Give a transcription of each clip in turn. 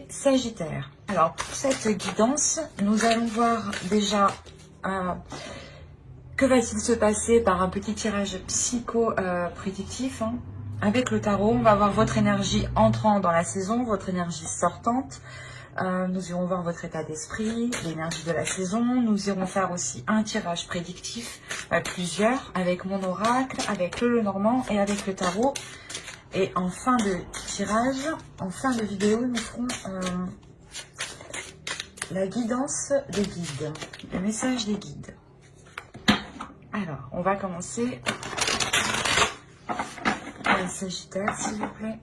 les Sagittaires. Alors, pour cette guidance, nous allons voir déjà que va-t-il se passer par un petit tirage psycho-prédictif. Avec le tarot, on va voir votre énergie entrant dans la saison, votre énergie sortante. Nous irons voir votre état d'esprit, l'énergie de la saison. Nous irons faire aussi un tirage prédictif, plusieurs, avec mon oracle, avec le Lenormand et avec le tarot. Et en fin de tirage, en fin de vidéo, nous ferons la guidance des guides, le message des guides. Alors, on va commencer par les Sagittaires, s'il vous plaît.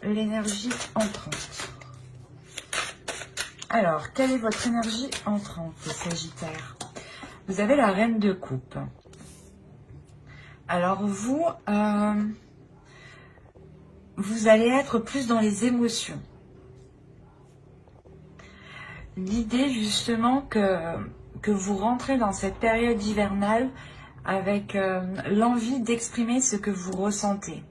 L'énergie entrante. Alors, quelle est votre énergie entrante, les Sagittaires? Vous avez la Reine de Coupe. Alors, vous allez être plus dans les émotions. L'idée, justement, que vous rentrez dans cette période hivernale avec l'envie d'exprimer ce que vous ressentez.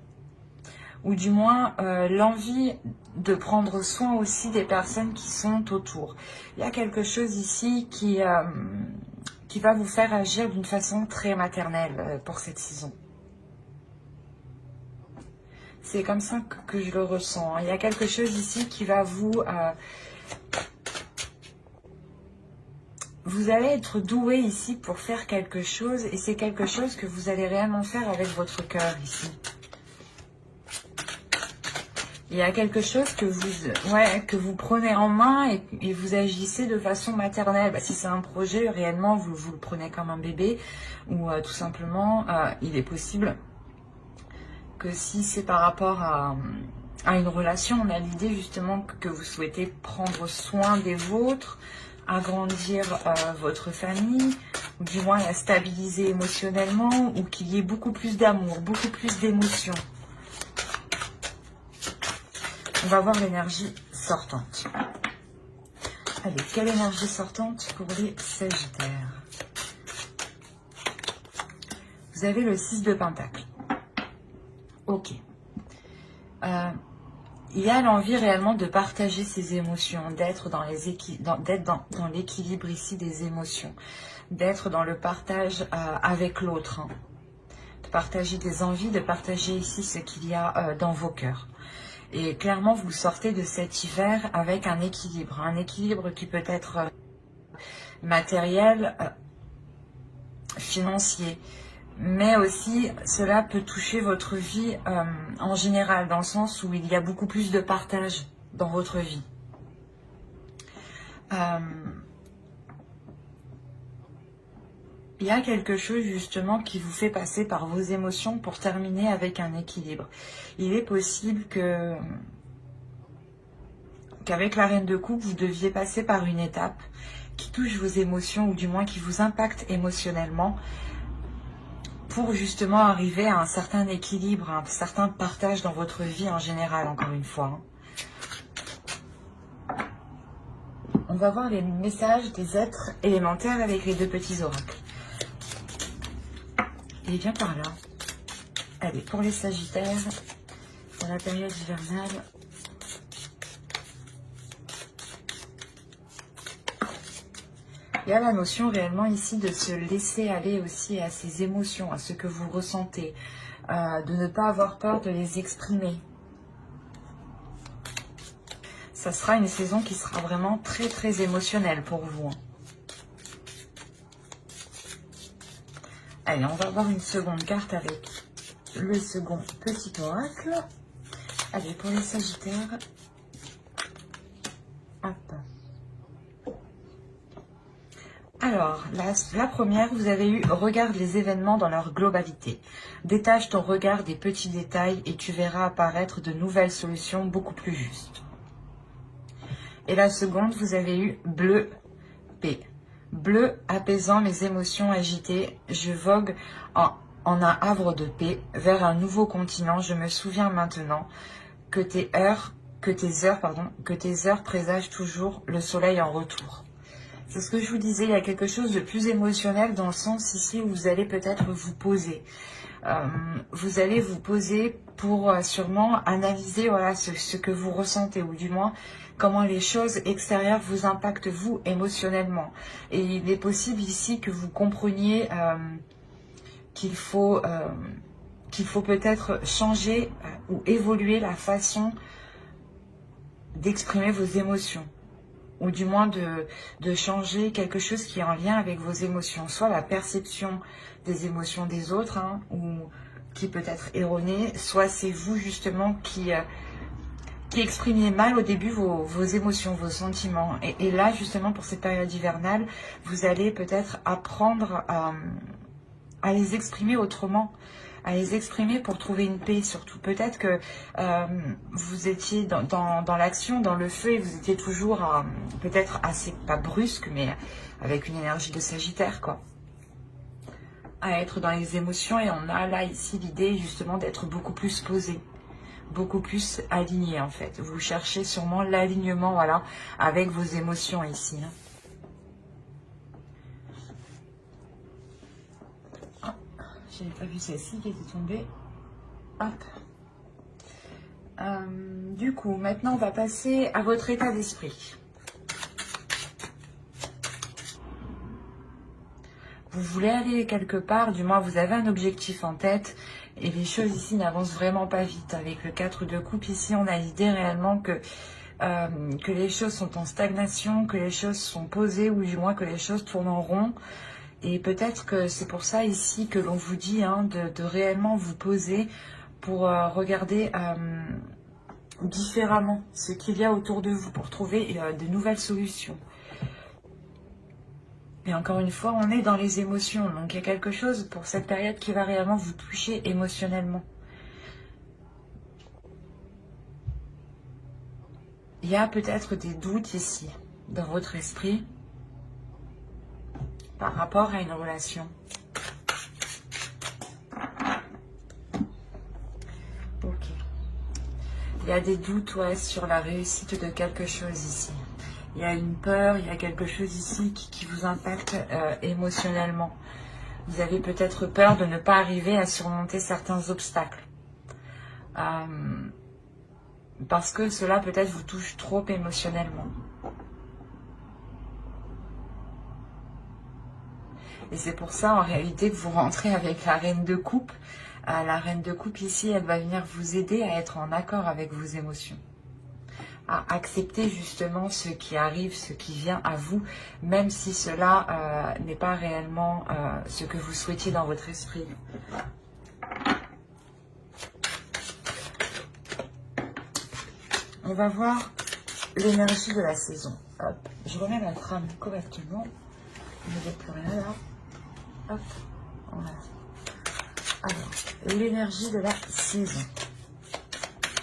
Ou du moins l'envie de prendre soin aussi des personnes qui sont autour. Il y a quelque chose ici qui va vous faire agir d'une façon très maternelle pour cette saison. C'est comme ça que je le ressens. Il y a quelque chose ici qui va vous allez être doué ici pour faire quelque chose, et c'est quelque chose que vous allez réellement faire avec votre cœur ici. Il y a quelque chose que vous prenez en main et vous agissez de façon maternelle. Si c'est un projet, réellement, vous le prenez comme un bébé. Ou tout simplement, il est possible que si c'est par rapport à une relation, on a l'idée justement que vous souhaitez prendre soin des vôtres, agrandir votre famille, ou du moins la stabiliser émotionnellement, ou qu'il y ait beaucoup plus d'amour, beaucoup plus d'émotions. On va voir l'énergie sortante. Allez, quelle énergie sortante pour les Sagittaires? Vous avez le 6 de Pentacle. Ok. Il y a l'envie réellement de partager ses émotions, d'être dans l'équilibre ici des émotions, d'être dans le partage avec l'autre, de partager des envies, de partager ici ce qu'il y a dans vos cœurs. Et clairement, vous sortez de cet hiver avec un équilibre qui peut être matériel, financier, mais aussi cela peut toucher votre vie en général, dans le sens où il y a beaucoup plus de partage dans votre vie. Il y a quelque chose justement qui vous fait passer par vos émotions pour terminer avec un équilibre. Il est possible qu'avec la Reine de Coupe, vous deviez passer par une étape qui touche vos émotions, ou du moins qui vous impacte émotionnellement, pour justement arriver à un certain équilibre, à un certain partage dans votre vie en général, encore une fois. On va voir les messages des êtres élémentaires avec les deux petits oracles. Et bien par là. Allez, pour les Sagittaires, pour la période hivernale, il y a la notion réellement ici de se laisser aller aussi à ses émotions, à ce que vous ressentez, de ne pas avoir peur de les exprimer. Ça sera une saison qui sera vraiment très très émotionnelle pour vous. Allez, on va voir une seconde carte avec le second petit oracle. Allez, pour les Sagittaires. Hop. Alors, la première, vous avez eu « Regarde les événements dans leur globalité. Détache ton regard des petits détails et tu verras apparaître de nouvelles solutions beaucoup plus justes. » Et la seconde, vous avez eu « Bleu P. Bleu apaisant les émotions agitées. Je vogue en un havre de paix vers un nouveau continent. Je me souviens maintenant que tes heures présagent toujours le soleil en retour. » C'est ce que je vous disais, il y a quelque chose de plus émotionnel dans le sens ici où vous allez peut-être vous poser. vous allez vous poser pour sûrement analyser voilà, ce que vous ressentez, ou du moins comment les choses extérieures vous impactent vous émotionnellement. Et il est possible ici que vous compreniez qu'il faut peut-être changer ou évoluer la façon d'exprimer vos émotions, ou du moins de changer quelque chose qui est en lien avec vos émotions, soit la perception des émotions des autres, hein, ou qui peut être erronée, soit c'est vous justement qui exprimiez mal au début vos émotions, vos sentiments. Et là, justement, pour cette période hivernale, vous allez peut-être apprendre à les exprimer autrement, à les exprimer pour trouver une paix surtout. Peut-être que vous étiez dans l'action, dans le feu, et vous étiez toujours peut-être assez, pas brusque, mais avec une énergie de Sagittaire, quoi. À être dans les émotions, et on a là ici l'idée justement d'être beaucoup plus posé, beaucoup plus aligné en fait. Vous cherchez sûrement l'alignement, voilà, avec vos émotions ici. J'avais pas vu celle-ci qui était tombée. Hop. Du coup, maintenant on va passer à votre état d'esprit. Vous voulez aller quelque part, du moins vous avez un objectif en tête, et les choses ici n'avancent vraiment pas vite. Avec le 4 de coupe ici, on a l'idée réellement que les choses sont en stagnation, que les choses sont posées, ou du moins que les choses tournent en rond. Et peut-être que c'est pour ça ici que l'on vous dit hein, de réellement vous poser pour regarder différemment ce qu'il y a autour de vous, pour trouver de nouvelles solutions. Et encore une fois, on est dans les émotions, donc il y a quelque chose pour cette période qui va réellement vous toucher émotionnellement. Il y a peut-être des doutes ici, dans votre esprit, par rapport à une relation. Ok. Il y a des doutes ouais, sur la réussite de quelque chose ici. Il y a une peur, il y a quelque chose ici qui vous impacte émotionnellement. Vous avez peut-être peur de ne pas arriver à surmonter certains obstacles. Parce que cela peut-être vous touche trop émotionnellement. Et c'est pour ça en réalité que vous rentrez avec la reine de coupe. La reine de coupe ici, elle va venir vous aider à être en accord avec vos émotions. À accepter justement ce qui arrive, ce qui vient à vous, même si cela n'est pas réellement ce que vous souhaitiez dans votre esprit. On va voir l'énergie de la saison. Hop, je remets ma trame correctement. Il n'y a plus rien là. Hop, voilà. Alors, l'énergie de la saison.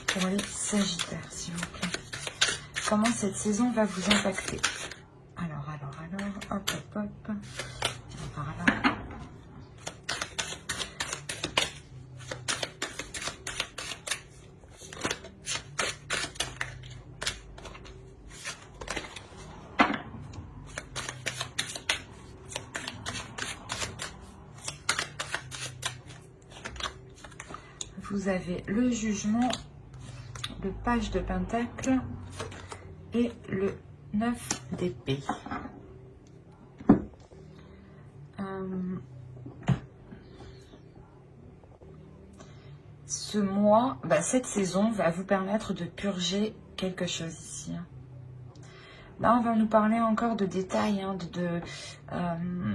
Pour les Sagittaires, s'il vous plaît. Comment cette saison va vous impacter? Alors, hop, hop, hop. Par là. Vous avez le jugement, le page de pentacle et le 9 d'épée. Ce mois, cette saison va vous permettre de purger quelque chose ici. Là, on va nous parler encore de détails, hein,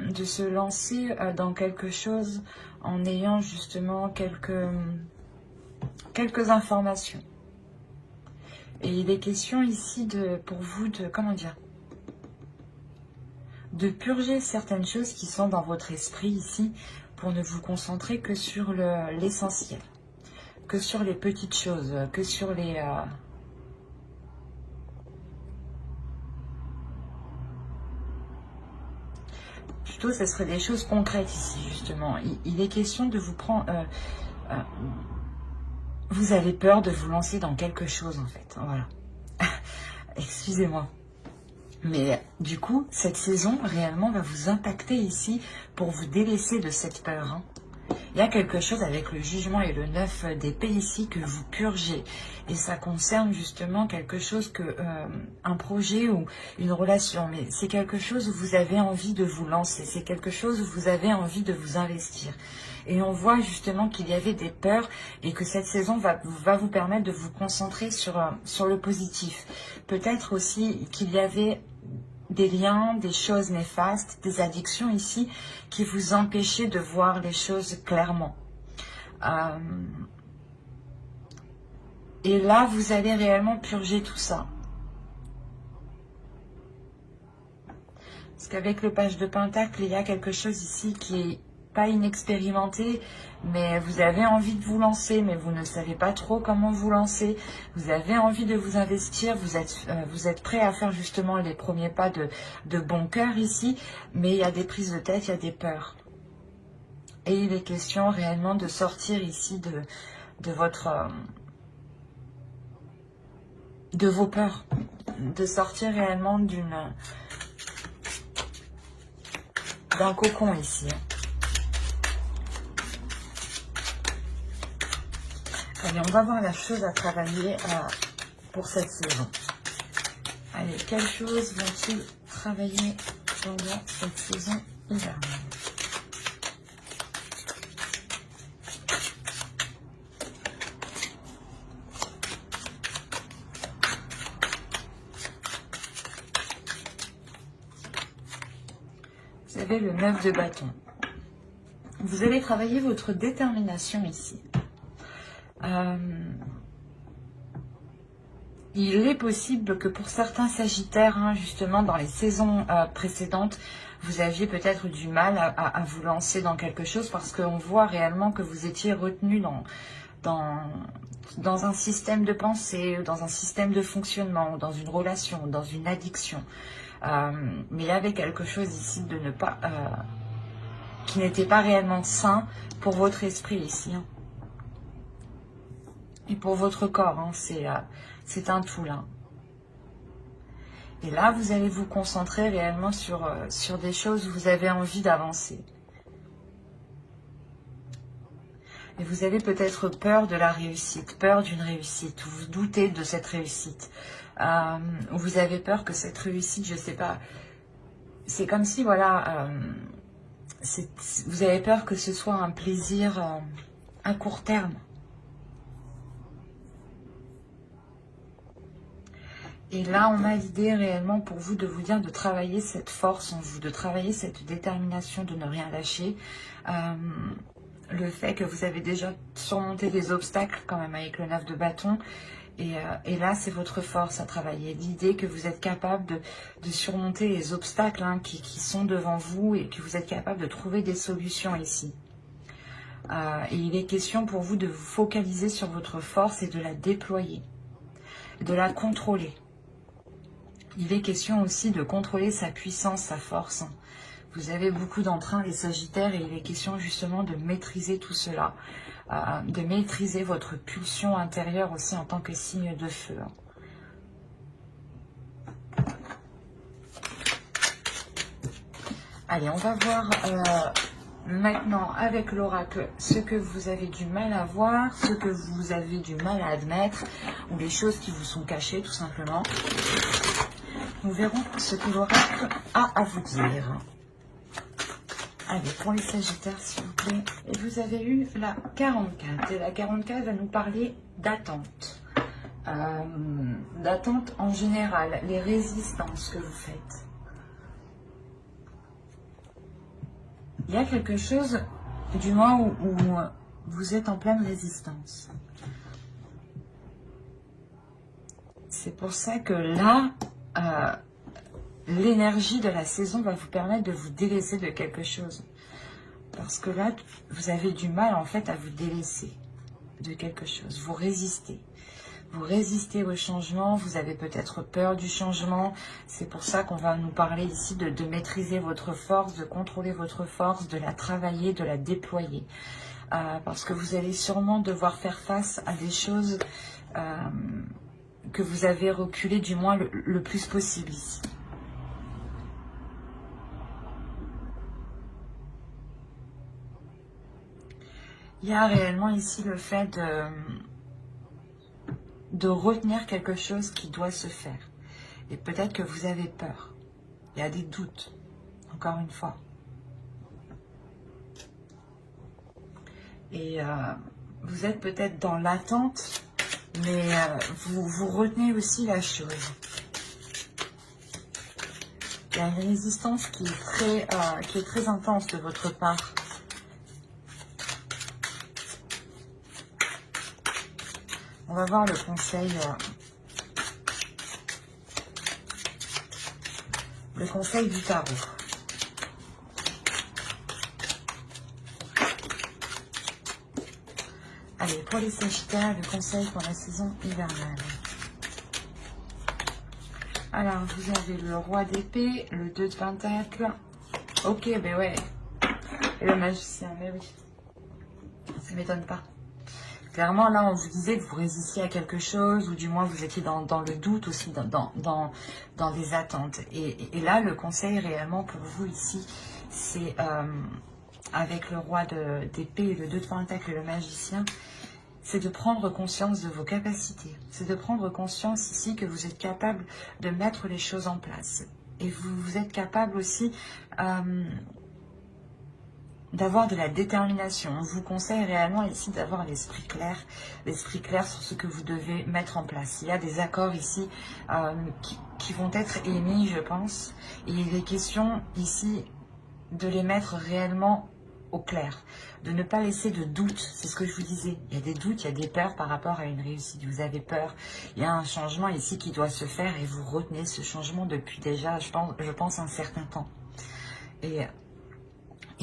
de se lancer dans quelque chose en ayant justement quelques informations. Et il est question ici pour vous de, comment dire, de purger certaines choses qui sont dans votre esprit ici pour ne vous concentrer que sur l'essentiel, que sur les petites choses, que sur les... Plutôt, ce serait des choses concrètes ici, justement. Il est question de vous prendre... vous avez peur de vous lancer dans quelque chose, en fait. Voilà. Excusez-moi. Mais du coup, cette saison, réellement, va vous impacter ici pour vous délaisser de cette peur. Hein. Il y a quelque chose avec le jugement et le 9 d'épée ici que vous purgez. Et ça concerne justement quelque chose que, un projet ou une relation. Mais c'est quelque chose où vous avez envie de vous lancer. C'est quelque chose où vous avez envie de vous investir. Et on voit justement qu'il y avait des peurs et que cette saison va vous permettre de vous concentrer sur le positif. Peut-être aussi qu'il y avait des liens, des choses néfastes, des addictions ici qui vous empêchaient de voir les choses clairement. Et là, vous allez réellement purger tout ça. Parce qu'avec le page de Pentacle, il y a quelque chose ici qui est pas inexpérimenté, mais vous avez envie de vous lancer, mais vous ne savez pas trop comment vous lancer. Vous avez envie de vous investir, vous êtes prêt à faire justement les premiers pas de bon cœur ici, mais il y a des prises de tête, il y a des peurs. Et il est question réellement de sortir ici de vos peurs, de sortir réellement d'un cocon ici. Allez, on va voir la chose à travailler pour cette saison. Allez, quelles choses vont-ils travailler pendant cette saison hivernale? Vous avez le 9 de bâton. Vous allez travailler votre détermination ici. Il est possible que pour certains sagittaires, justement dans les saisons précédentes, vous aviez peut-être du mal à vous lancer dans quelque chose parce qu'on voit réellement que vous étiez retenu dans un système de pensée, dans un système de fonctionnement, dans une relation, dans une addiction. Mais il y avait quelque chose ici de ne pas, qui n'était pas réellement sain pour votre esprit ici. Et pour votre corps, c'est un tout là. Et là, vous allez vous concentrer réellement sur des choses où vous avez envie d'avancer. Et vous avez peut-être peur de la réussite, peur d'une réussite, ou vous doutez de cette réussite. Ou vous avez peur que cette réussite, je ne sais pas, c'est comme si, voilà, vous avez peur que ce soit un plaisir à court terme. Et là, on a l'idée réellement pour vous de vous dire de travailler cette force en vous, de travailler cette détermination de ne rien lâcher. Le fait que vous avez déjà surmonté des obstacles quand même avec le 9 de bâton. Et là, c'est votre force à travailler. L'idée que vous êtes capable de surmonter les obstacles qui sont devant vous et que vous êtes capable de trouver des solutions ici. Et il est question pour vous de vous focaliser sur votre force et de la déployer, de la contrôler. Il est question aussi de contrôler sa puissance, sa force. Vous avez beaucoup d'entrain, les Sagittaires, et il est question justement de maîtriser tout cela, de maîtriser votre pulsion intérieure aussi en tant que signe de feu. Allez, on va voir maintenant avec l'oracle ce que vous avez du mal à voir, ce que vous avez du mal à admettre, ou les choses qui vous sont cachées tout simplement. Nous verrons ce que l'oracle a à vous dire. Allez, pour les Sagittaires, s'il vous plaît. Et vous avez eu la 44. Et la 44 va nous parler d'attente. D'attente en général, les résistances que vous faites. Il y a quelque chose, du moins, où vous êtes en pleine résistance. C'est pour ça que là, l'énergie de la saison va vous permettre de vous délaisser de quelque chose. Parce que là, vous avez du mal en fait à vous délaisser de quelque chose. Vous résistez. Vous résistez au changement. Vous avez peut-être peur du changement. C'est pour ça qu'on va nous parler ici de maîtriser votre force, de contrôler votre force, de la travailler, de la déployer. Parce que vous allez sûrement devoir faire face à des choses que vous avez reculées du moins le plus possible ici. Il y a réellement ici le fait de retenir quelque chose qui doit se faire. Et peut-être que vous avez peur. Il y a des doutes, encore une fois. Et vous êtes peut-être dans l'attente, mais vous retenez aussi la chose. Il y a une résistance qui est très intense de votre part. On va voir le conseil du tarot. Allez, pour les Sagittaires, le conseil pour la saison hivernale. Alors, vous avez le roi d'épée, le 2 de pentacle. Ok, ben ouais. Et le magicien, mais oui. Ça ne m'étonne pas. Clairement, là, on vous disait que vous résistiez à quelque chose, ou du moins vous étiez dans le doute aussi, dans des attentes. Et là, le conseil réellement pour vous ici, c'est avec le roi d'épée, le 2 de pentacle et le magicien, c'est de prendre conscience de vos capacités. C'est de prendre conscience ici que vous êtes capable de mettre les choses en place. Et vous êtes capable aussi d'avoir de la détermination. On vous conseille réellement ici d'avoir l'esprit clair sur ce que vous devez mettre en place. Il y a des accords ici qui vont être émis, je pense. Et il est question ici de les mettre réellement au clair, de ne pas laisser de doute. C'est ce que je vous disais. Il y a des doutes, il y a des peurs par rapport à une réussite. Vous avez peur. Il y a un changement ici qui doit se faire et vous retenez ce changement depuis déjà, je pense un certain temps. Et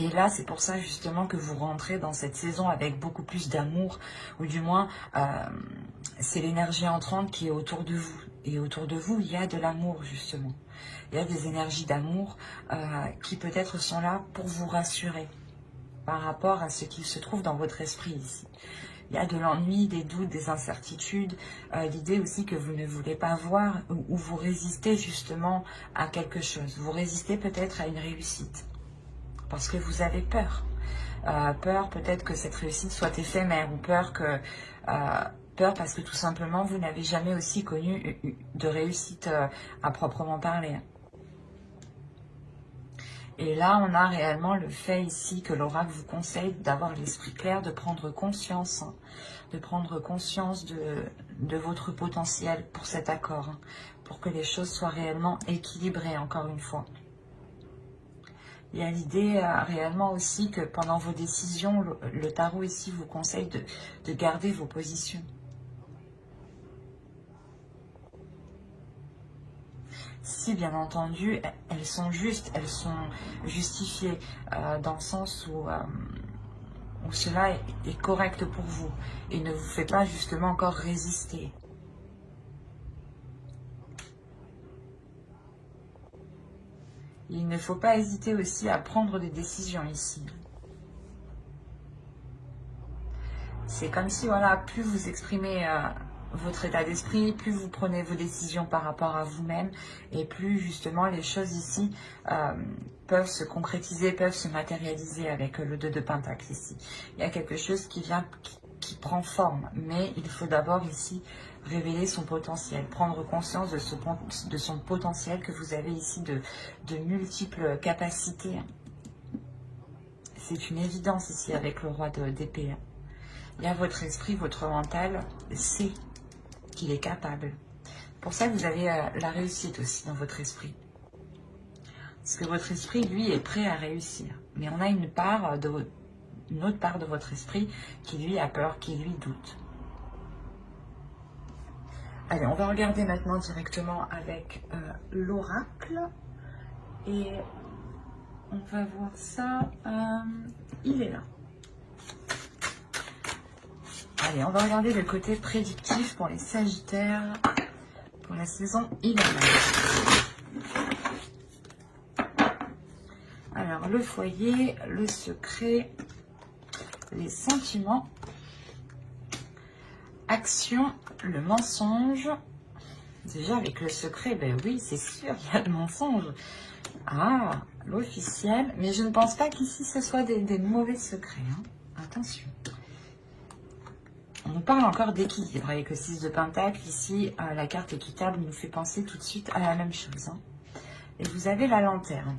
là, c'est pour ça justement que vous rentrez dans cette saison avec beaucoup plus d'amour, ou du moins, c'est l'énergie entrante qui est autour de vous. Et autour de vous, il y a de l'amour justement. Il y a des énergies d'amour qui peut-être sont là pour vous rassurer par rapport à ce qui se trouve dans votre esprit ici. Il y a de l'ennui, des doutes, des incertitudes, l'idée aussi que vous ne voulez pas voir ou vous résistez justement à quelque chose. Vous résistez peut-être à une réussite. Parce que vous avez peur. Peur peut-être que cette réussite soit éphémère, ou peur parce que tout simplement vous n'avez jamais aussi connu de réussite à proprement parler. Et là on a réellement le fait ici que l'oracle vous conseille d'avoir l'esprit clair, de prendre conscience, de votre potentiel pour cet accord, pour que les choses soient réellement équilibrées encore une fois. Il y a l'idée réellement aussi que pendant vos décisions, le tarot ici vous conseille de garder vos positions. Si bien entendu, elles sont justes, elles sont justifiées dans le sens où cela est correct pour vous et ne vous fait pas justement encore résister. Il ne faut pas hésiter aussi à prendre des décisions ici. C'est comme si, voilà, plus vous exprimez votre état d'esprit, plus vous prenez vos décisions par rapport à vous-même, et plus justement les choses ici peuvent se concrétiser, peuvent se matérialiser avec le 2 de pentacle ici. Il y a quelque chose qui prend forme, mais il faut d'abord ici révéler son potentiel, prendre conscience de son potentiel, que vous avez ici de multiples capacités. C'est une évidence ici avec le roi d'épée. Il y a votre esprit, votre mental sait qu'il est capable. Pour ça, vous avez la réussite aussi dans votre esprit. Parce que votre esprit, lui, est prêt à réussir. Mais on a une autre part de votre esprit qui, lui, a peur, qui, lui, doute. Allez, on va regarder maintenant directement avec l'oracle. Et on va voir ça. Il est là. Allez, on va regarder le côté prédictif pour les Sagittaires pour la saison hivernale. Alors, le foyer, le secret, les sentiments, action, le mensonge. Déjà, avec le secret, ben oui, c'est sûr, il y a le mensonge. Ah, l'officiel. Mais je ne pense pas qu'ici, ce soit des mauvais secrets. Hein. Attention. On nous parle encore d'équilibre avec le 6 de Pentacle. Ici, la carte équitable nous fait penser tout de suite à la même chose. Hein. Et vous avez la lanterne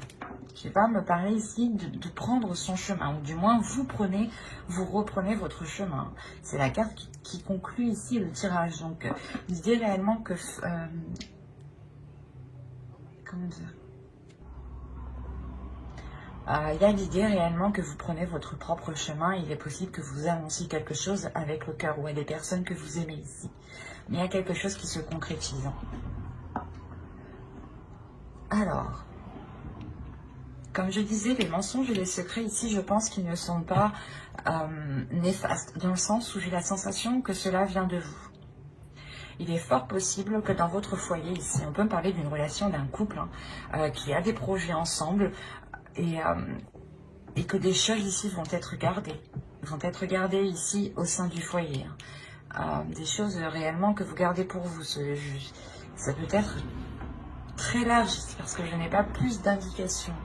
qui va me parler ici de prendre son chemin. Ou du moins, vous reprenez votre chemin. C'est la carte qui conclut ici le tirage. Donc, l'idée réellement que... comment dire, il y a l'idée réellement que vous prenez votre propre chemin. Il est possible que vous annonciez quelque chose avec le cœur ou à des personnes que vous aimez ici. Mais il y a quelque chose qui se concrétise. Alors, comme je disais, les mensonges et les secrets ici, je pense qu'ils ne sont pas néfastes, dans le sens où j'ai la sensation que cela vient de vous. Il est fort possible que dans votre foyer ici, on peut me parler d'une relation d'un couple qui a des projets ensemble, et que des choses ici vont être gardées ici au sein du foyer. Des choses réellement que vous gardez pour vous. Ça peut être très large ici, parce que je n'ai pas plus d'indications.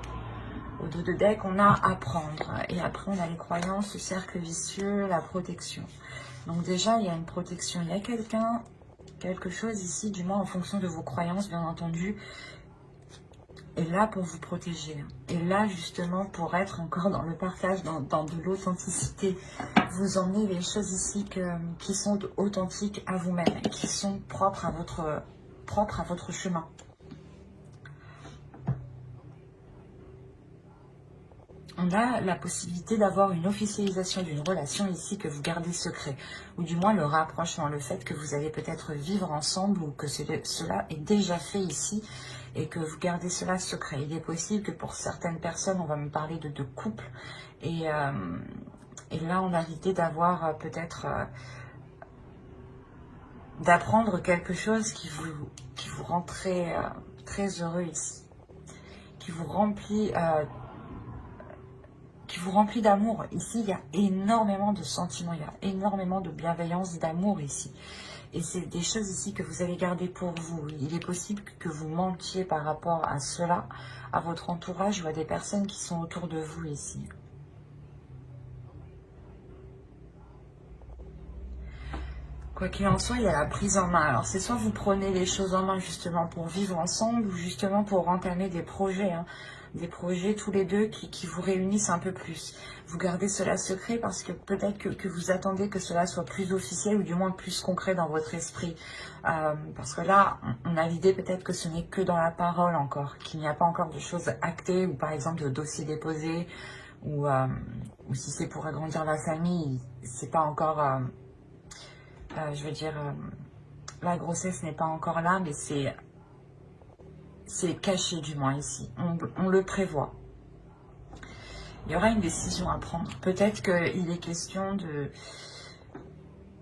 Au dos de deck, on a à prendre. Et après, on a les croyances, le cercle vicieux, la protection. Donc déjà, il y a une protection. Il y a quelque chose ici, du moins en fonction de vos croyances, bien entendu, est là pour vous protéger. Et là, justement, pour être encore dans le partage, dans de l'authenticité. Vous emmenez les choses ici qui sont authentiques à vous-même, qui sont propres à votre chemin. On a la possibilité d'avoir une officialisation d'une relation ici que vous gardez secret, ou du moins le rapprochement, le fait que vous allez peut-être vivre ensemble ou que cela est déjà fait ici et que vous gardez cela secret. Il est possible que pour certaines personnes, on va me parler de couple et là on a l'idée d'avoir peut-être d'apprendre quelque chose qui vous rend très heureux ici, qui vous remplit d'amour. Ici, il y a énormément de sentiments, il y a énormément de bienveillance, d'amour ici. Et c'est des choses ici que vous allez garder pour vous. Il est possible que vous mentiez par rapport à cela, à votre entourage ou à des personnes qui sont autour de vous ici. Quoi qu'il en soit, il y a la prise en main. Alors, c'est soit vous prenez les choses en main justement pour vivre ensemble ou justement pour entamer des projets, hein. Des projets tous les deux qui vous réunissent un peu plus. Vous gardez cela secret parce que peut-être que vous attendez que cela soit plus officiel ou du moins plus concret dans votre esprit. Parce que là, on a l'idée peut-être que ce n'est que dans la parole encore, qu'il n'y a pas encore de choses actées ou par exemple de dossiers déposés ou si c'est pour agrandir la famille, c'est pas encore... je veux dire, la grossesse n'est pas encore là, mais c'est caché du moins ici. On le prévoit. Il y aura une décision à prendre. Peut-être qu'il est question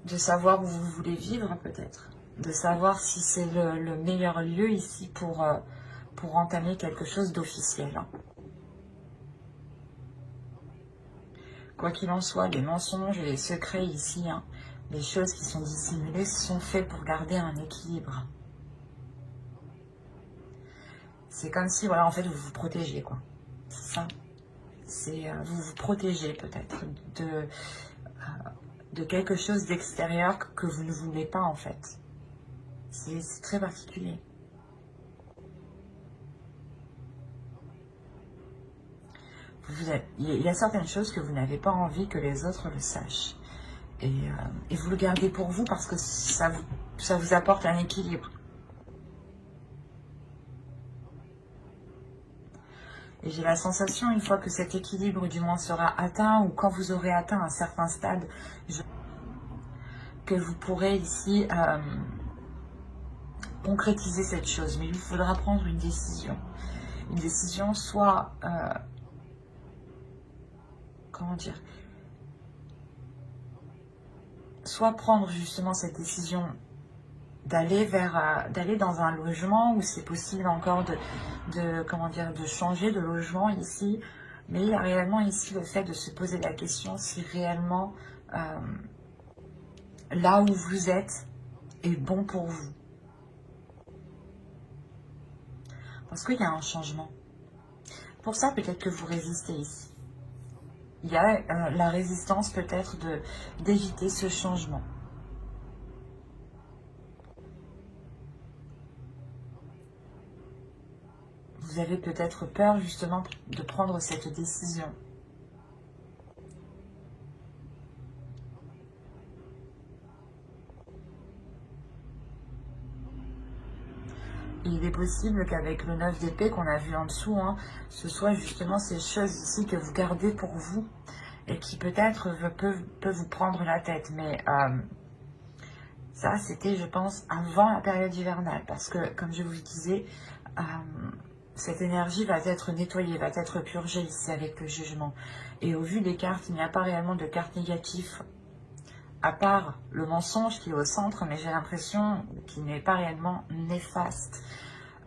de savoir où vous voulez vivre, peut-être. De savoir si c'est le meilleur lieu ici pour entamer quelque chose d'officiel. Quoi qu'il en soit, les mensonges et les secrets ici, hein, les choses qui sont dissimulées sont faites pour garder un équilibre. C'est comme si, voilà, en fait, vous vous protégez, quoi. C'est ça. C'est vous vous protégez peut-être de quelque chose d'extérieur que vous ne voulez pas, en fait. C'est très particulier. Il y a certaines choses que vous n'avez pas envie que les autres le sachent. Et vous le gardez pour vous parce que ça vous apporte un équilibre. Et j'ai la sensation, une fois que cet équilibre du moins sera atteint, ou quand vous aurez atteint un certain stade, que vous pourrez ici concrétiser cette chose. Mais il vous faudra prendre une décision. Une décision soit... comment dire, soit prendre justement cette décision d'aller dans un logement où c'est possible encore comment dire, de changer de logement ici, mais il y a réellement ici le fait de se poser la question si réellement là où vous êtes est bon pour vous. Parce qu'il y a un changement. Pour ça, peut-être que vous résistez ici. Il y a la résistance peut-être d'éviter ce changement. Vous avez peut-être peur justement de prendre cette décision. Il est possible qu'avec le 9 d'épée qu'on a vu en dessous, hein, ce soit justement ces choses ici que vous gardez pour vous et qui peut-être peuvent vous prendre la tête. Mais ça, c'était, je pense, avant la période hivernale. Parce que, comme je vous le disais, cette énergie va être nettoyée, va être purgée ici avec le jugement. Et au vu des cartes, il n'y a pas réellement de cartes négatives, à part le mensonge qui est au centre, mais j'ai l'impression qu'il n'est pas réellement néfaste.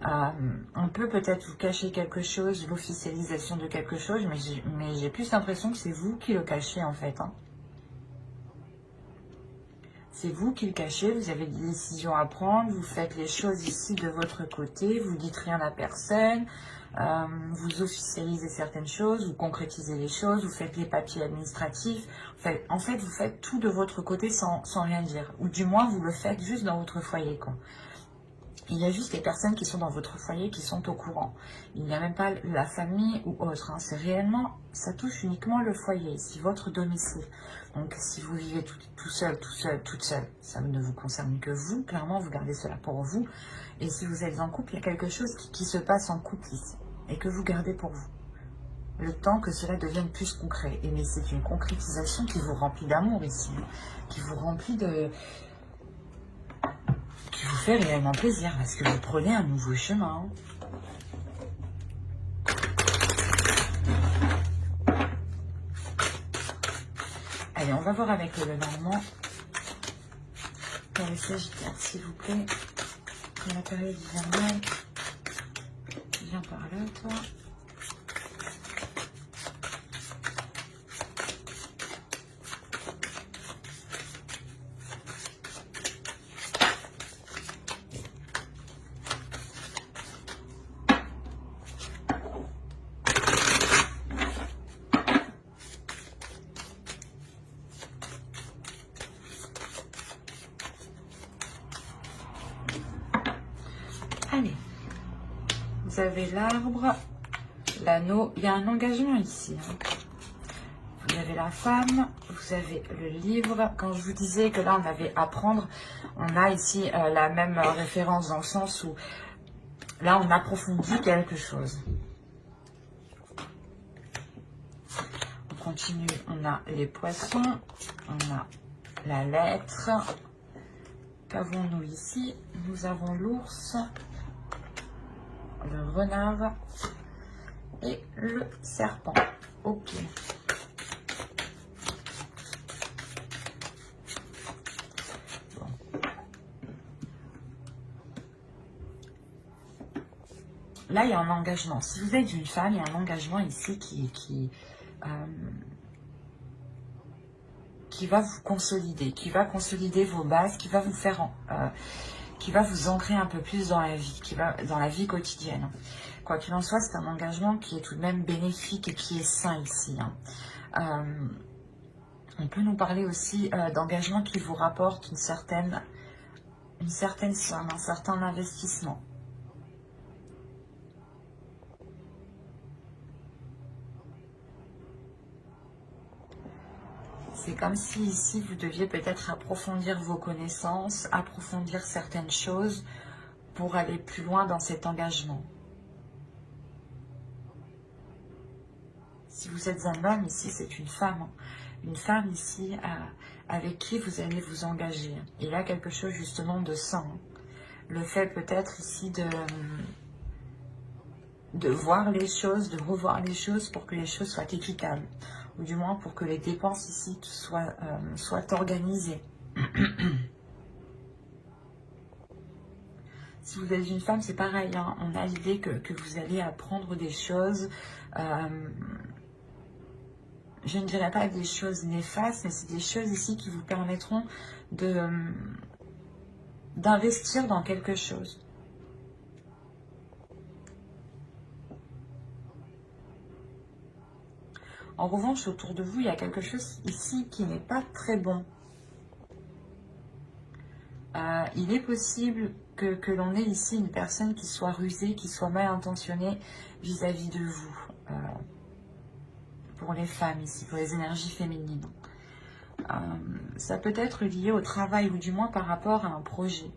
On peut peut-être vous cacher quelque chose, l'officialisation de quelque chose, mais j'ai plus l'impression que c'est vous qui le cachez en fait. Hein. C'est vous qui le cachez, vous avez des décisions à prendre, vous faites les choses ici de votre côté, vous dites rien à personne, vous officialisez certaines choses, vous concrétisez les choses, vous faites les papiers administratifs. En fait, vous faites tout de votre côté sans rien dire. Ou du moins, vous le faites juste dans votre foyer, quoi. Il y a juste les personnes qui sont dans votre foyer qui sont au courant. Il n'y a même pas la famille ou autre. Hein. C'est réellement, ça touche uniquement le foyer, ici, votre domicile. Donc, si vous vivez tout seul, toute seule, ça ne vous concerne que vous. Clairement, vous gardez cela pour vous. Et si vous êtes en couple, il y a quelque chose qui se passe en couple ici et que vous gardez pour vous. Le temps que cela devienne plus concret. Et mais c'est une concrétisation qui vous remplit d'amour ici, hein, qui vous remplit de... qui vous fait réellement plaisir parce que vous prenez un nouveau chemin. Allez, on va voir avec le Normand. Pour les Sagittaires, s'il vous plaît. Pour la période hivernale. Viens par là, toi. Allez, vous avez l'arbre, l'anneau, il y a un engagement ici. Hein. Vous avez la femme, vous avez le livre. Quand je vous disais que là, on avait à prendre, on a ici la même référence dans le sens où là, on approfondit quelque chose. On continue, on a les poissons, on a la lettre. Qu'avons-nous ici? Nous avons l'ours, le renard et le serpent. Ok. Bon. Là, il y a un engagement. Si vous êtes une femme, il y a un engagement ici qui va vous consolider, qui va consolider vos bases, qui va vous faire... qui va vous ancrer un peu plus dans la vie, dans la vie quotidienne. Quoi qu'il en soit, c'est un engagement qui est tout de même bénéfique et qui est sain ici. Hein. On peut nous parler aussi d'engagement qui vous rapporte une certaine somme, un certain investissement. C'est comme si ici, vous deviez peut-être approfondir vos connaissances, approfondir certaines choses pour aller plus loin dans cet engagement. Si vous êtes un homme, ici, c'est une femme. Une femme ici avec qui vous allez vous engager. Et là, quelque chose justement de sain. Le fait peut-être ici de voir les choses, de revoir les choses pour que les choses soient équitables. Ou du moins pour que les dépenses ici soient organisées. Si vous êtes une femme, c'est pareil. Hein. On a l'idée que vous allez apprendre des choses. Je ne dirais pas des choses néfastes, mais c'est des choses ici qui vous permettront d'investir dans quelque chose. En revanche, autour de vous, il y a quelque chose ici qui n'est pas très bon. Il est possible que l'on ait ici une personne qui soit rusée, qui soit mal intentionnée vis-à-vis de vous. Pour les femmes ici, pour les énergies féminines. Ça peut être lié au travail ou du moins par rapport à un projet.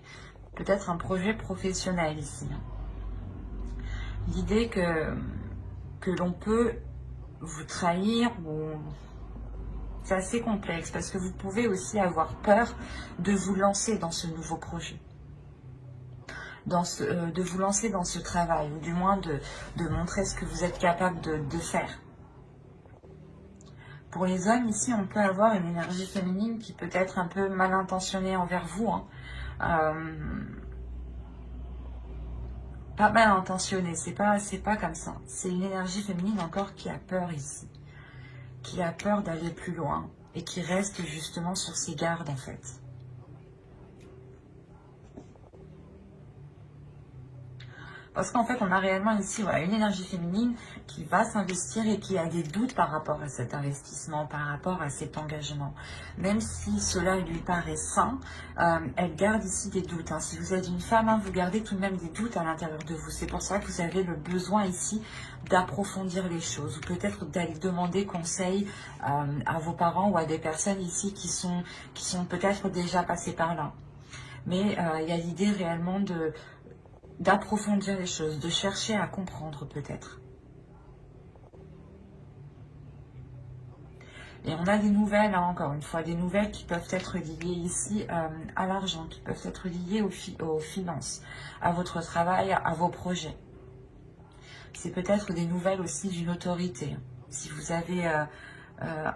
Peut-être un projet professionnel ici. L'idée que l'on peut vous trahir, ou c'est assez complexe parce que vous pouvez aussi avoir peur de vous lancer dans ce nouveau projet. De vous lancer dans ce travail, ou du moins de montrer ce que vous êtes capable de faire. Pour les hommes, ici, on peut avoir une énergie féminine qui peut être un peu mal intentionnée envers vous. Pas mal intentionnée, c'est pas comme ça. C'est une énergie féminine encore qui a peur ici. Qui a peur d'aller plus loin et qui reste justement sur ses gardes en fait. Parce qu'en fait, on a réellement ici une énergie féminine qui va s'investir et qui a des doutes par rapport à cet investissement, par rapport à cet engagement. Même si cela lui paraît sain, elle garde ici des doutes. Si vous êtes une femme, vous gardez tout de même des doutes à l'intérieur de vous. C'est pour ça que vous avez le besoin ici d'approfondir les choses. Ou peut-être d'aller demander conseil à vos parents ou à des personnes ici qui sont peut-être déjà passées par là. Mais il y a l'idée réellement d'approfondir les choses, de chercher à comprendre peut-être. Et on a des nouvelles, encore une fois, des nouvelles qui peuvent être liées ici à l'argent, qui peuvent être liées aux finances, à votre travail, à vos projets. C'est peut-être des nouvelles aussi d'une autorité. Si vous avez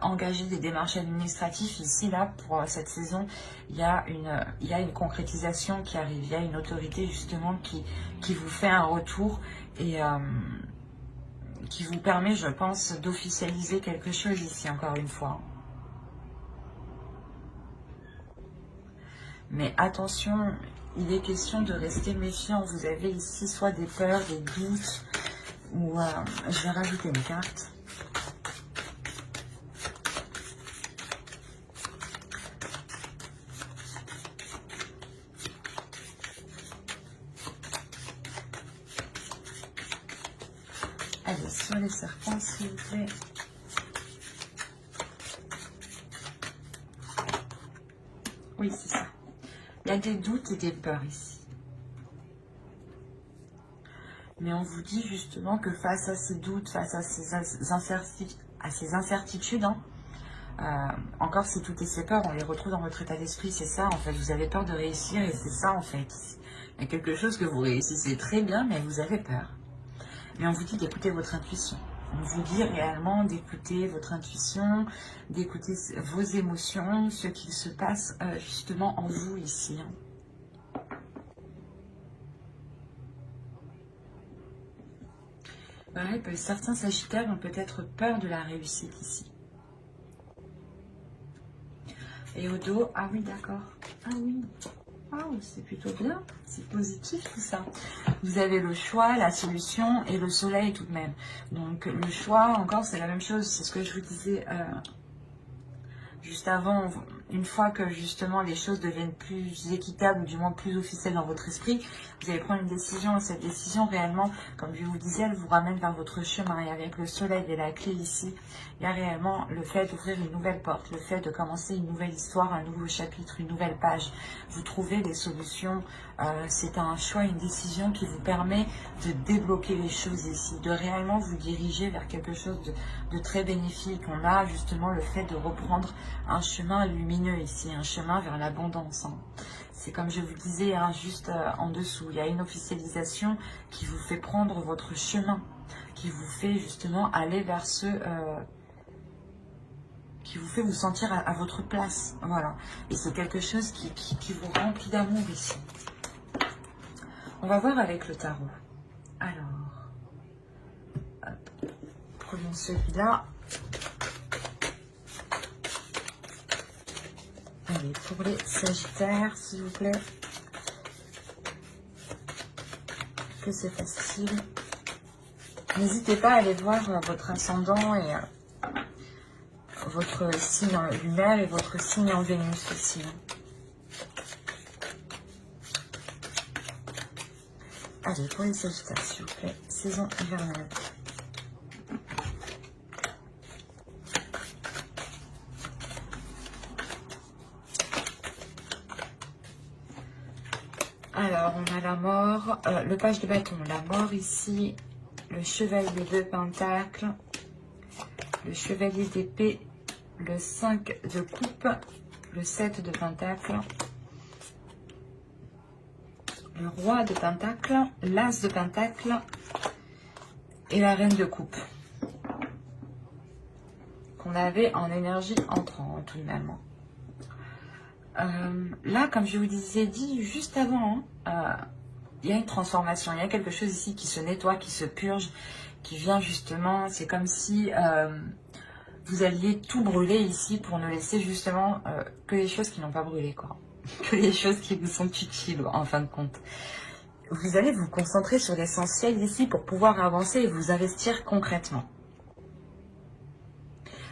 engagé des démarches administratives, ici, là, pour cette saison, il y a une concrétisation qui arrive. Il y a une autorité, justement, qui vous fait un retour et qui vous permet, je pense, d'officialiser quelque chose ici, encore une fois. Mais attention, il est question de rester méfiant. Vous avez ici soit des peurs, des doutes, ou je vais rajouter une carte. Allez, sur les serpents, s'il vous plaît. Oui, c'est ça. Il y a des doutes et des peurs ici. Mais on vous dit justement que face à ces doutes, face à ces incertitudes, encore si toutes ces peurs, on les retrouve dans votre état d'esprit, c'est ça en fait. Vous avez peur de réussir et c'est ça en fait. Il y a quelque chose que vous réussissez très bien, mais vous avez peur. Mais on vous dit d'écouter votre intuition. On vous dit réellement d'écouter votre intuition, d'écouter vos émotions, ce qu'il se passe justement en vous ici. Ouais, certains sagittaires ont peut-être peur de la réussite ici. Et au dos, ah oui, d'accord. Ah oui. Ah, c'est plutôt bien, c'est positif tout ça. Vous avez le choix, la solution et le soleil tout de même. Donc le choix, encore, c'est la même chose. C'est ce que je vous disais juste avant. Une fois que justement les choses deviennent plus équitables ou du moins plus officielles dans votre esprit, vous allez prendre une décision. Et cette décision réellement, comme je vous disais, elle vous ramène vers votre chemin. Et avec le soleil et la clé ici, il y a réellement le fait d'ouvrir une nouvelle porte, le fait de commencer une nouvelle histoire, un nouveau chapitre, une nouvelle page. Vous trouvez des solutions. C'est un choix, une décision qui vous permet de débloquer les choses ici, de réellement vous diriger vers quelque chose de très bénéfique. On a justement le fait de reprendre un chemin lumineux ici, un chemin vers l'abondance. C'est comme je vous disais, juste en dessous, il y a une officialisation qui vous fait prendre votre chemin, qui vous fait justement aller vers qui vous fait vous sentir à votre place. Voilà. Et c'est quelque chose qui vous remplit d'amour ici. On va voir avec le tarot. Alors, hop, prenons celui-là. Allez, pour les sagittaires, s'il vous plaît. Que c'est facile. N'hésitez pas à aller voir votre ascendant et votre signe lunaire et votre signe en Vénus aussi. Allez, pour les Sagittaires, s'il vous plaît. Saison hivernale. Alors, on a la mort, le page de bâton, la mort ici, le chevalier de pentacle, le chevalier d'épée, le 5 de coupe, le 7 de pentacle, le roi de pentacle, l'as de pentacle et la reine de coupe. Qu'on avait en énergie entrant tout de même. Là, comme je vous disais dit juste avant, il y a une transformation, il y a quelque chose ici qui se nettoie, qui se purge, qui vient justement, c'est comme si vous alliez tout brûler ici pour ne laisser justement que les choses qui n'ont pas brûlé, quoi. Que les choses qui vous sont utiles en fin de compte. Vous allez vous concentrer sur l'essentiel ici pour pouvoir avancer et vous investir concrètement.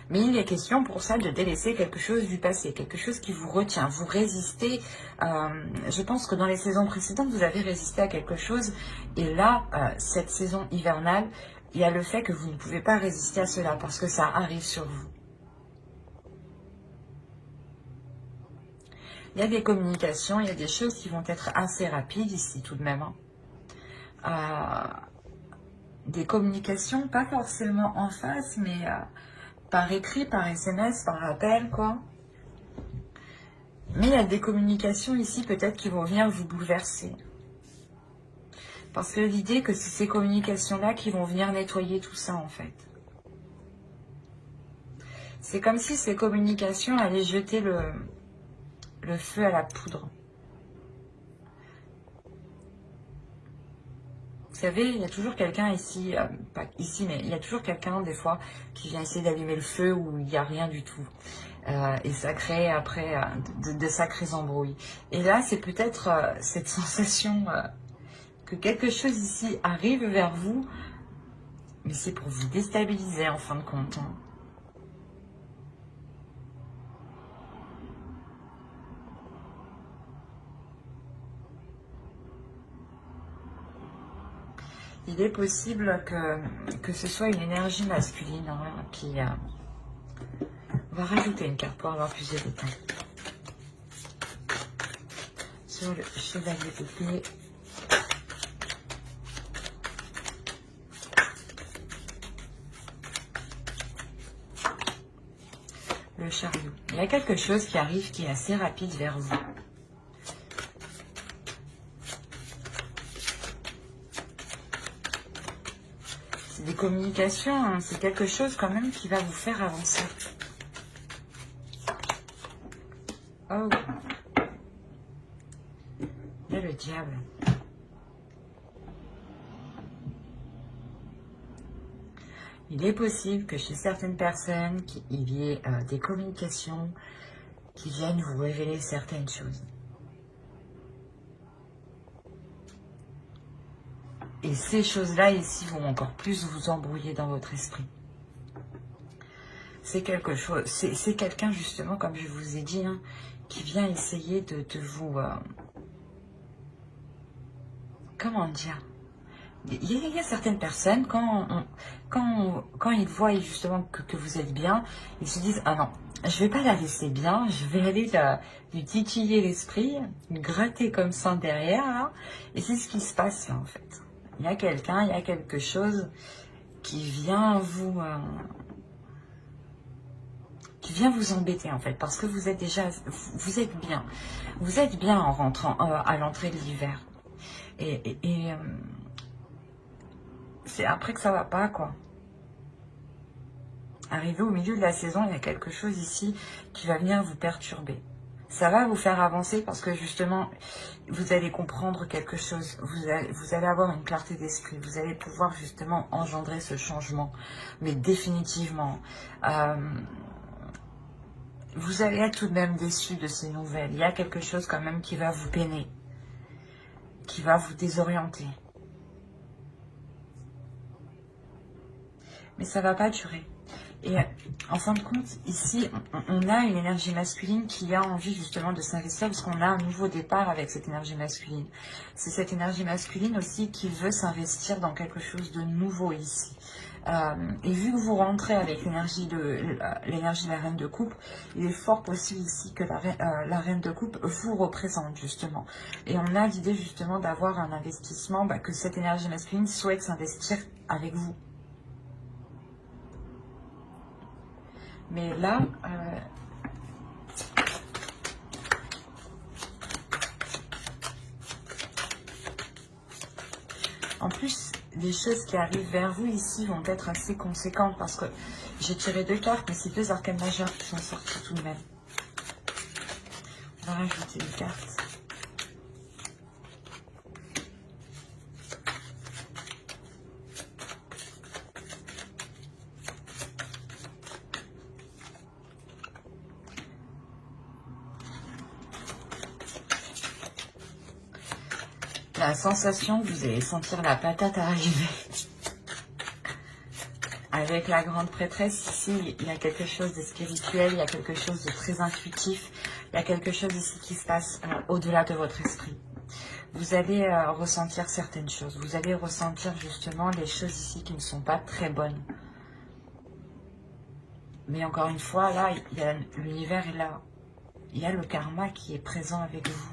Mais il est question pour ça de délaisser quelque chose du passé, quelque chose qui vous retient. Vous résistez, je pense que dans les saisons précédentes, vous avez résisté à quelque chose. Et là, cette saison hivernale, il y a le fait que vous ne pouvez pas résister à cela parce que ça arrive sur vous. Il y a des communications, il y a des choses qui vont être assez rapides ici tout de même. Des communications, pas forcément en face, mais... par écrit, par SMS, par appel, quoi. Mais il y a des communications ici, peut-être, qui vont venir vous bouleverser. Parce que l'idée que c'est ces communications-là qui vont venir nettoyer tout ça, en fait. C'est comme si ces communications allaient jeter le feu à la poudre. Vous savez, il y a toujours quelqu'un ici, pas ici, mais il y a toujours quelqu'un, des fois, qui vient essayer d'allumer le feu où il n'y a rien du tout. Et ça crée après de sacrés embrouilles. Et là, c'est peut-être cette sensation que quelque chose ici arrive vers vous, mais c'est pour vous déstabiliser en fin de compte. Hein. Il est possible que ce soit une énergie masculine hein, qui... on va rajouter une carte pour avoir plus de détails. Sur le chevalier d'épée. Le chariot. Il y a quelque chose qui arrive qui est assez rapide vers vous. Des communications, hein, c'est quelque chose quand même qui va vous faire avancer. Oh, il y a le diable. Il est possible que chez certaines personnes, il y ait des communications qui viennent vous révéler certaines choses. Et ces choses-là ici vont encore plus vous embrouiller dans votre esprit. C'est quelque chose, c'est quelqu'un justement, comme je vous ai dit, hein, qui vient essayer de vous... comment dire? Il y a certaines personnes, quand ils voient justement que vous êtes bien, ils se disent « Ah non, je vais pas la laisser bien, je vais aller lui titiller l'esprit, lui gratter comme ça derrière. » là. Et c'est ce qui se passe là en fait. Il y a quelqu'un, il y a quelque chose qui vient vous embêter en fait, parce que vous êtes déjà, vous êtes bien. Vous êtes bien en rentrant à l'entrée de l'hiver. Et c'est après que ça va pas, quoi. Arrivé au milieu de la saison, il y a quelque chose ici qui va venir vous perturber. Ça va vous faire avancer parce que justement, vous allez comprendre quelque chose. Vous allez avoir une clarté d'esprit. Vous allez pouvoir justement engendrer ce changement. Mais définitivement, vous allez être tout de même déçu de ces nouvelles. Il y a quelque chose quand même qui va vous peiner, qui va vous désorienter. Mais ça ne va pas durer. Et en fin de compte, ici, on a une énergie masculine qui a envie justement de s'investir parce qu'on a un nouveau départ avec cette énergie masculine. C'est cette énergie masculine aussi qui veut s'investir dans quelque chose de nouveau ici. Et vu que vous rentrez avec l'énergie de la reine de coupe, il est fort possible ici que la reine de coupe vous représente justement. Et on a l'idée justement d'avoir un investissement, que cette énergie masculine souhaite s'investir avec vous. Mais là, en plus, les choses qui arrivent vers vous ici vont être assez conséquentes parce que j'ai tiré 2 cartes, mais c'est 2 arcanes majeures qui sont sortis tout de même. On va rajouter une carte. La sensation que vous allez sentir la patate arriver. Avec la grande prêtresse, ici, il y a quelque chose de spirituel, il y a quelque chose de très intuitif, il y a quelque chose ici qui se passe au-delà de votre esprit. Vous allez ressentir certaines choses, vous allez ressentir justement les choses ici qui ne sont pas très bonnes. Mais encore une fois, là, l'univers est là. Il y a le karma qui est présent avec vous.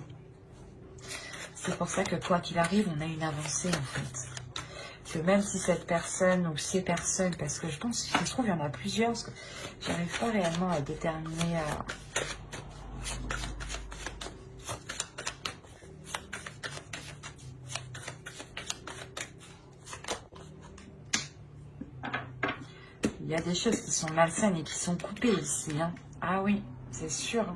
C'est pour ça que quoi qu'il arrive, on a une avancée en fait. Que même si cette personne ou ces personnes, parce que je pense qu'il se trouve il y en a plusieurs, parce que j'arrive pas réellement à déterminer. Il y a des choses qui sont malsaines et qui sont coupées ici. Hein. Ah oui, c'est sûr.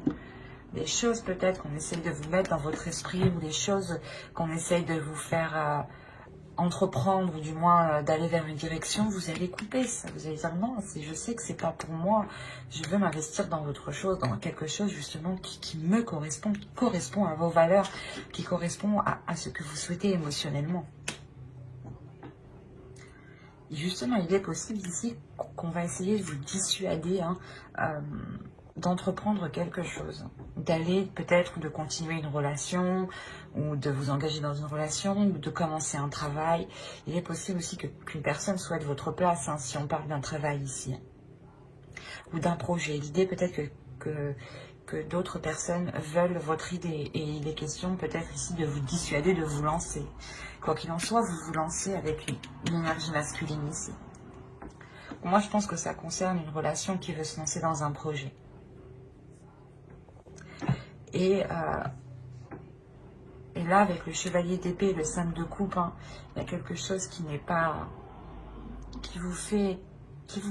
Des choses peut-être qu'on essaye de vous mettre dans votre esprit ou des choses qu'on essaye de vous faire entreprendre ou du moins d'aller vers une direction, vous allez couper ça. Vous allez dire non, je sais que c'est pas pour moi, je veux m'investir dans autre chose, dans quelque chose justement qui me correspond, qui correspond à vos valeurs, qui correspond à ce que vous souhaitez émotionnellement. Et justement, il est possible ici qu'on va essayer de vous dissuader d'entreprendre quelque chose, d'aller peut-être de continuer une relation ou de vous engager dans une relation ou de commencer un travail. Il est possible aussi qu'une personne souhaite votre place, hein, si on parle d'un travail ici, ou d'un projet. L'idée peut-être que d'autres personnes veulent votre idée et il est question peut-être ici de vous dissuader de vous lancer. Quoi qu'il en soit, vous vous lancez avec une énergie masculine ici. Moi, je pense que ça concerne une relation qui veut se lancer dans un projet. Et là, avec le chevalier d'épée et le 5 de coupe, hein, il y a quelque chose qui n'est pas... qui vous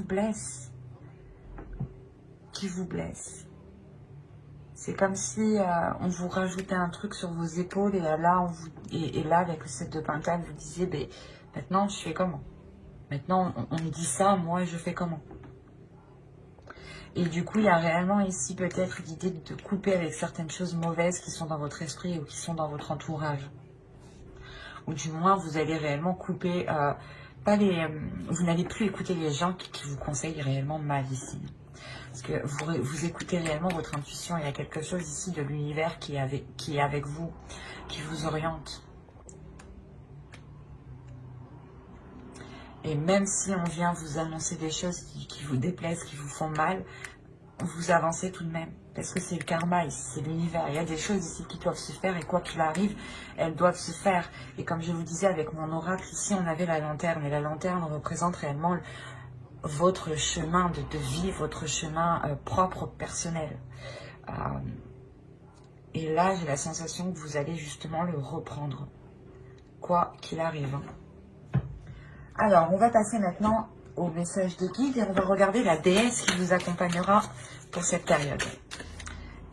blesse. Qui vous blesse. C'est comme si on vous rajoutait un truc sur vos épaules et là, là avec le 7 de Pentacle, vous disiez, ben, maintenant, je fais comment? Maintenant, on me dit ça, moi, je fais comment? Et du coup, il y a réellement ici peut-être l'idée de couper avec certaines choses mauvaises qui sont dans votre esprit ou qui sont dans votre entourage. Ou du moins, vous allez réellement couper, vous n'allez plus écouter les gens qui vous conseillent réellement mal ici. Parce que vous écoutez réellement votre intuition. Il y a quelque chose ici de l'univers qui est avec vous, qui vous oriente. Et même si on vient vous annoncer des choses qui vous déplaisent, qui vous font mal, vous avancez tout de même. Parce que c'est le karma ici, c'est l'univers. Il y a des choses ici qui doivent se faire et quoi qu'il arrive, elles doivent se faire. Et comme je vous disais avec mon oracle, ici on avait la lanterne. Et la lanterne représente réellement votre chemin de vie, votre chemin propre, personnel. Et là, j'ai la sensation que vous allez justement le reprendre. Quoi qu'il arrive. Alors, on va passer maintenant au message de guide et on va regarder la déesse qui vous accompagnera pour cette période.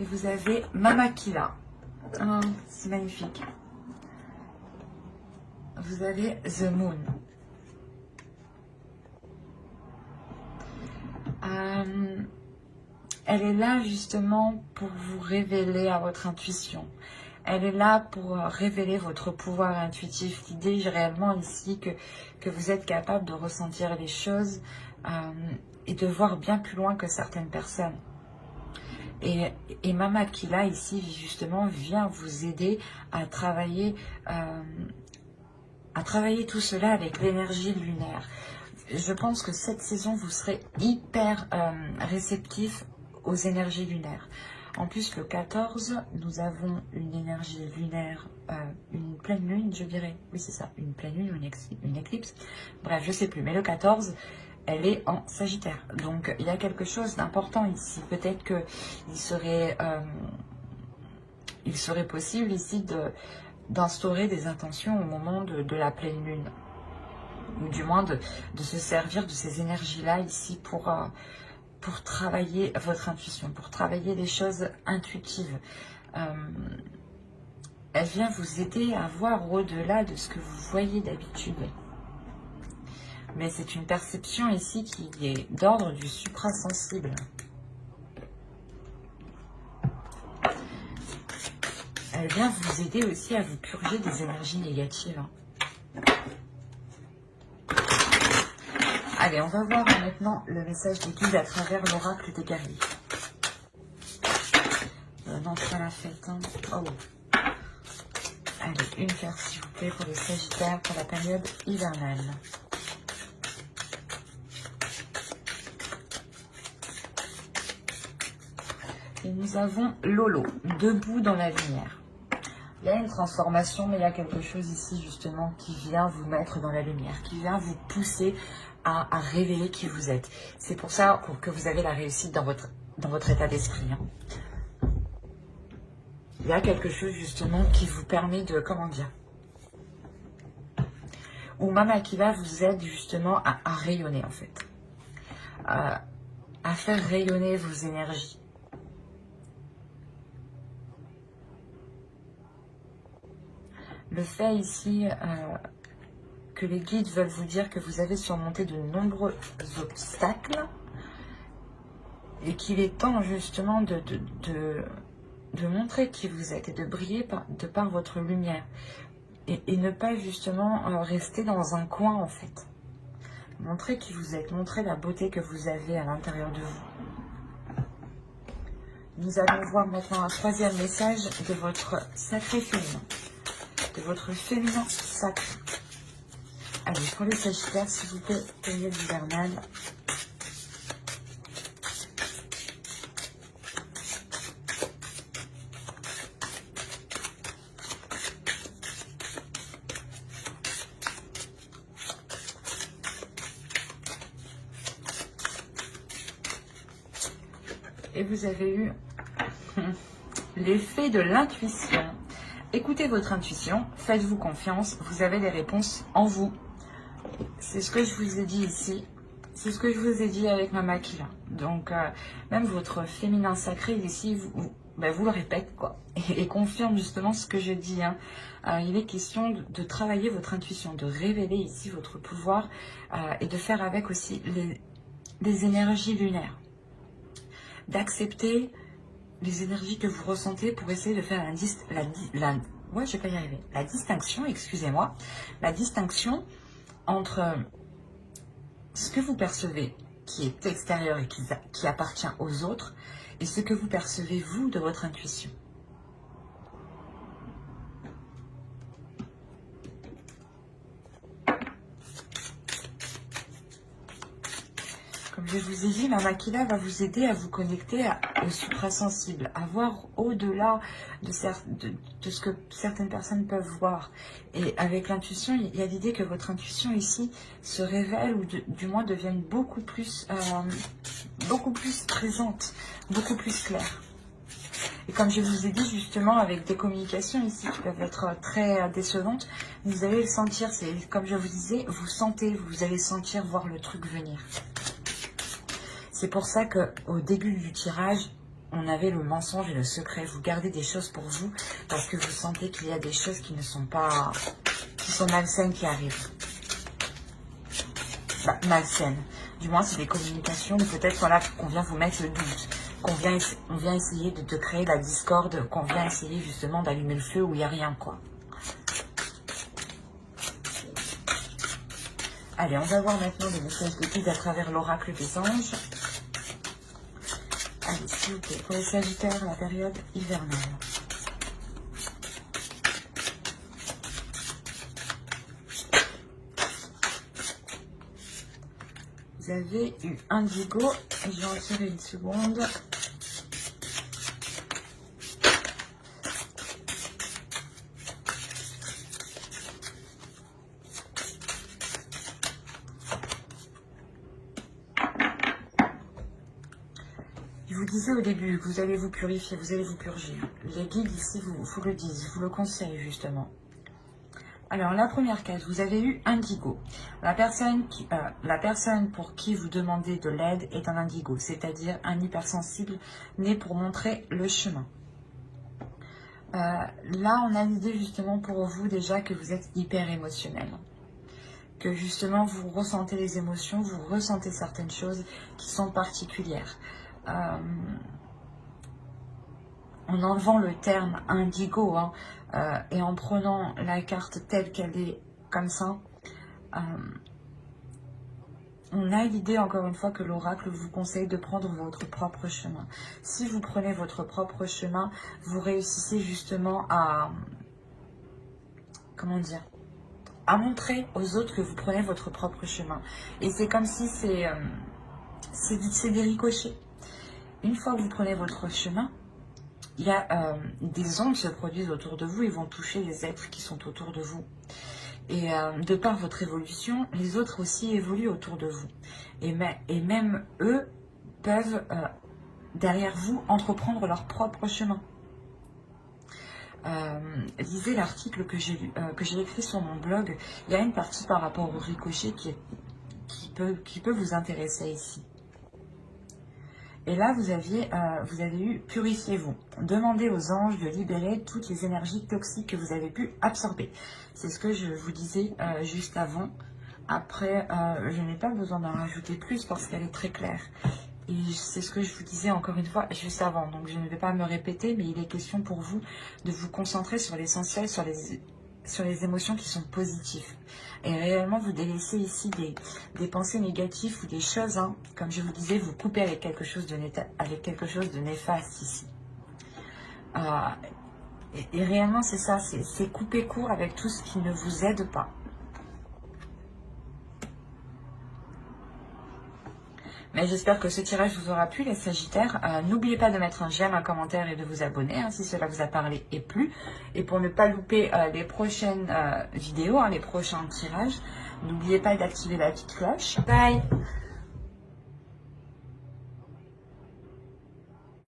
Et vous avez Mamakila. Oh, c'est magnifique. Vous avez The Moon. Elle est là justement pour vous révéler à votre intuition. Elle est là pour révéler votre pouvoir intuitif. L'idée réellement ici que vous êtes capable de ressentir les choses et de voir bien plus loin que certaines personnes. Et Mama Kila ici justement vient vous aider à travailler tout cela avec l'énergie lunaire. Je pense que cette saison vous serez hyper réceptif aux énergies lunaires. En plus le 14 nous avons une énergie lunaire, une pleine lune je dirais, oui c'est ça, une pleine lune ou une éclipse, bref je sais plus, mais le 14 elle est en Sagittaire. Donc, il y a quelque chose d'important ici. Peut-être qu'il serait, possible ici d'instaurer des intentions au moment de la pleine lune. Ou du moins de se servir de ces énergies-là ici pour travailler votre intuition, pour travailler des choses intuitives. Elle vient vous aider à voir au-delà de ce que vous voyez d'habitude. Mais c'est une perception ici qui est d'ordre du suprasensible. Elle vient vous aider aussi à vous purger des énergies négatives. Allez, on va voir maintenant le message des guides à travers l'oracle des guerriers. Non, c'est pas la fête. Hein. Oh. Allez, une carte s'il vous plaît pour les Sagittaires pour la période hivernale. Et nous avons Lolo, debout dans la lumière. Il y a une transformation, mais il y a quelque chose ici justement qui vient vous mettre dans la lumière, qui vient vous pousser à révéler qui vous êtes. C'est pour ça que vous avez la réussite dans votre état d'esprit. Hein. Il y a quelque chose justement qui vous permet de, comment dire, où Mama Kila vous aide justement à rayonner en fait, à faire rayonner vos énergies. Le fait ici que les guides veulent vous dire que vous avez surmonté de nombreux obstacles et qu'il est temps justement de montrer qui vous êtes et de briller de par votre lumière et ne pas justement rester dans un coin en fait. Montrez qui vous êtes, montrez la beauté que vous avez à l'intérieur de vous. Nous allons voir maintenant un troisième message de votre sacré féminin. De votre féminin sacré. Allez, pour les Sagittaires, s'il vous plaît, période hivernale. Et vous avez eu l'effet de l'intuition. Écoutez votre intuition, faites-vous confiance, vous avez les réponses en vous. C'est ce que je vous ai dit ici, c'est ce que je vous ai dit avec Mama Kila. Donc, même votre féminin sacré ici, vous le répète, quoi, et confirme justement ce que je dis. Hein. Il est question de travailler votre intuition, de révéler ici votre pouvoir et de faire avec aussi les énergies lunaires. D'accepter les énergies que vous ressentez pour essayer de faire la distinction, excusez-moi, la distinction entre ce que vous percevez qui est extérieur et qui appartient aux autres et ce que vous percevez vous de votre intuition. Comme je vous ai dit, Mama Kila va vous aider à vous connecter au suprasensible, à voir au-delà de ce que certaines personnes peuvent voir. Et avec l'intuition, il y a l'idée que votre intuition ici se révèle ou du moins devienne beaucoup plus présente, beaucoup plus claire. Et comme je vous ai dit justement, avec des communications ici qui peuvent être très décevantes, vous allez le sentir, c'est comme je vous disais, vous allez sentir voir le truc venir. C'est pour ça qu'au début du tirage, on avait le mensonge et le secret. Vous gardez des choses pour vous parce que vous sentez qu'il y a des choses qui sont malsaines qui arrivent. Malsaines. Du moins, c'est des communications où peut-être voilà, qu'on vient vous mettre le doute, on vient essayer de créer la discorde, qu'on vient essayer justement d'allumer le feu où il n'y a rien, quoi. Allez, on va voir maintenant les messages de guide à travers l'oracle des anges. Allez, s'il vous plaît, pour les Sagittaires, la période hivernale. Vous avez eu Indigo, et je vais en tirer une seconde. Je vous disais au début que vous allez vous purifier, vous allez vous purger. Les guides ici vous le disent, vous le conseillent justement. Alors, la première case, vous avez eu Indigo. La personne pour qui vous demandez de l'aide est un Indigo, c'est-à-dire un hypersensible né pour montrer le chemin. Là, on a l'idée justement pour vous déjà que vous êtes hyper émotionnel. Que justement, vous ressentez les émotions, vous ressentez certaines choses qui sont particulières. En enlevant le terme indigo et en prenant la carte telle qu'elle est comme ça, on a l'idée encore une fois que l'oracle vous conseille de prendre votre propre chemin. Si vous prenez votre propre chemin, vous réussissez justement à, comment dire, à montrer aux autres que vous prenez votre propre chemin. Et c'est comme si c'est des ricochets. Une fois que vous prenez votre chemin, il y a des ondes qui se produisent autour de vous et vont toucher les êtres qui sont autour de vous. Et de par votre évolution, les autres aussi évoluent autour de vous. Et même eux peuvent, derrière vous, entreprendre leur propre chemin. Lisez l'article que j'ai écrit sur mon blog. Il y a une partie par rapport au ricochet qui peut vous intéresser ici. Et là, vous avez eu « Purifiez-vous ». Demandez aux anges de libérer toutes les énergies toxiques que vous avez pu absorber. C'est ce que je vous disais juste avant. Après, je n'ai pas besoin d'en rajouter plus parce qu'elle est très claire. Et c'est ce que je vous disais encore une fois juste avant. Donc, je ne vais pas me répéter, mais il est question pour vous de vous concentrer sur l'essentiel, sur les émotions qui sont positives. Et réellement, vous délaissez ici des pensées négatives ou des choses, comme je vous disais, vous coupez avec quelque chose de néfaste ici. Et réellement, c'est ça, c'est couper court avec tout ce qui ne vous aide pas. Mais j'espère que ce tirage vous aura plu, les Sagittaires. N'oubliez pas de mettre un j'aime, un commentaire et de vous abonner si cela vous a parlé et plu. Et pour ne pas louper les prochaines vidéos, les prochains tirages, n'oubliez pas d'activer la petite cloche. Bye!